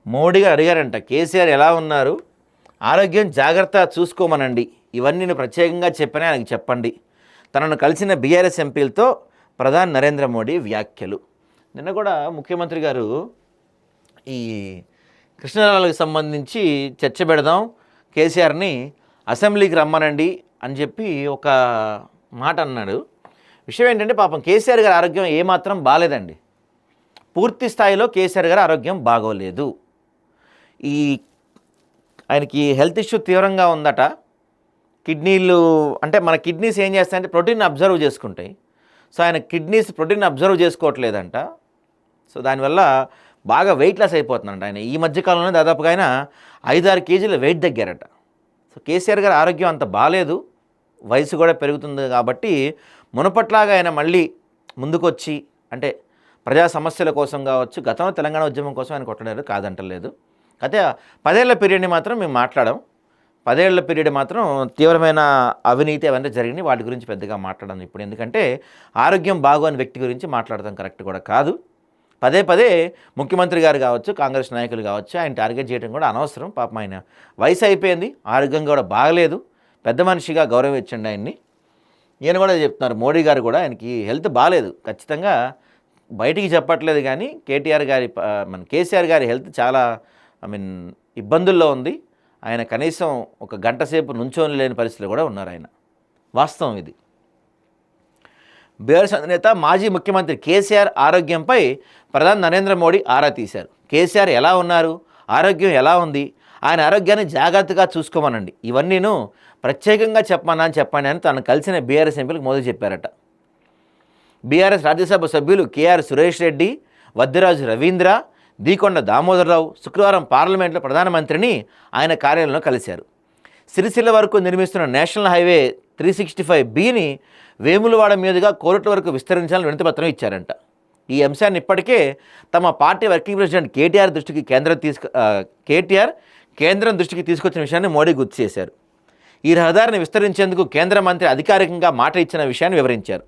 మోడీ గారు అడిగారంట, కేసీఆర్ ఎలా ఉన్నారు, ఆరోగ్యం జాగ్రత్త చూసుకోమనండి, ఇవన్నీ నేను ప్రత్యేకంగా చెప్పని ఆయనకు చెప్పండి. తనను కలిసిన బీఆర్ఎస్ ఎంపీలతో ప్రధాని నరేంద్ర మోడీ వ్యాఖ్యలు. నిన్న కూడా ముఖ్యమంత్రి గారు ఈ కృష్ణాలకు సంబంధించి చర్చ పెడదాం, కేసీఆర్ని అసెంబ్లీకి రమ్మనండి అని చెప్పి ఒక మాట అన్నాడు. విషయం ఏంటంటే పాపం కేసీఆర్ గారి ఆరోగ్యం ఏమాత్రం బాగాలేదండి. పూర్తి స్థాయిలో కేసీఆర్ గారి ఆరోగ్యం బాగోలేదు. ఈ ఆయనకి హెల్త్ ఇష్యూ తీవ్రంగా ఉందట. కిడ్నీలు అంటే మన కిడ్నీస్ ఏం చేస్తాయంటే ప్రోటీన్ అబ్జర్వ్ చేసుకుంటాయి. సో ఆయన కిడ్నీస్ ప్రోటీన్ అబ్జర్వ్ చేసుకోవట్లేదంట. సో దానివల్ల బాగా వెయిట్ లాస్ అయిపోతుందంట. ఆయన ఈ మధ్యకాలంలో దాదాపుగా ఆయన 5-6 కేజీల వెయిట్ తగ్గారట. సో కేసీఆర్ గారి ఆరోగ్యం అంత బాగాలేదు, వయసు కూడా పెరుగుతుంది కాబట్టి మునపట్లాగా ఆయన మళ్ళీ ముందుకొచ్చి అంటే ప్రజా సమస్యల కోసం కావచ్చు, గతంలో తెలంగాణ ఉద్యమం కోసం ఆయన కొట్టడారు, కాదంటలేదు. అయితే 10 ఏళ్ల పీరియడ్ని మాత్రం మేము మాట్లాడాం. 10 ఏళ్ల పీరియడ్ మాత్రం తీవ్రమైన అవినీతి అవన్నీ జరిగినాయి, వాటి గురించి పెద్దగా మాట్లాడడం ఇప్పుడు. ఎందుకంటే ఆరోగ్యం బాగోని వ్యక్తి గురించి మాట్లాడటం కరెక్ట్ కూడా కాదు. పదే ముఖ్యమంత్రి గారు కావచ్చు, కాంగ్రెస్ నాయకులు కావచ్చు, ఆయన టార్గెట్ చేయడం కూడా అనవసరం. పాపం ఆయన వయసు అయిపోయింది, ఆరోగ్యం కూడా బాగలేదు, పెద్ద మనిషిగా గౌరవించండి ఆయన్ని. ఈయన కూడా చెప్తున్నారు, మోడీ గారు కూడా ఆయనకి హెల్త్ బాగాలేదు, ఖచ్చితంగా బయటికి చెప్పట్లేదు కానీ కేసీఆర్ గారి హెల్త్ చాలా ఇబ్బందుల్లో ఉంది. ఆయన కనీసం ఒక గంట సేపు నుంచోని లేని పరిస్థితులు కూడా ఉన్నారు ఆయన. వాస్తవం ఇది. బీఆర్ఎస్ అధినేత మాజీ ముఖ్యమంత్రి కేసీఆర్ ఆరోగ్యంపై ప్రధాని నరేంద్ర మోడీ ఆరా తీశారు. కేసీఆర్ ఎలా ఉన్నారు, ఆరోగ్యం ఎలా ఉంది, ఆయన ఆరోగ్యాన్ని జాగ్రత్తగా చూసుకోమనండి, ఇవన్నీను ప్రత్యేకంగా చెప్పండి అని తను కలిసిన బీఆర్ఎస్ ఎంపీలకు మోదీ చెప్పారట. బీఆర్ఎస్ రాజ్యసభ సభ్యులు కేఆర్ సురేష్ రెడ్డి, వద్దిరాజు రవీంద్ర, దీకొండ దామోదరరావు శుక్రవారం పార్లమెంట్లో ప్రధానమంత్రిని ఆయన కార్యాలయంలో కలిశారు. సిరిసిల్ల వరకు నిర్మిస్తున్న నేషనల్ హైవే 365Bని వేములవాడ మీదుగా కోరుట్ల వరకు విస్తరించాలని వినతిపత్రం ఇచ్చారంట. ఈ అంశాన్ని ఇప్పటికే తమ పార్టీ వర్కింగ్ ప్రెసిడెంట్ కేటీఆర్ కేంద్రం దృష్టికి తీసుకొచ్చిన విషయాన్ని మోడీ గుర్తు చేశారు. ఈ రహదారిని విస్తరించేందుకు కేంద్ర మంత్రి అధికారికంగా మాట ఇచ్చిన విషయాన్ని వివరించారు.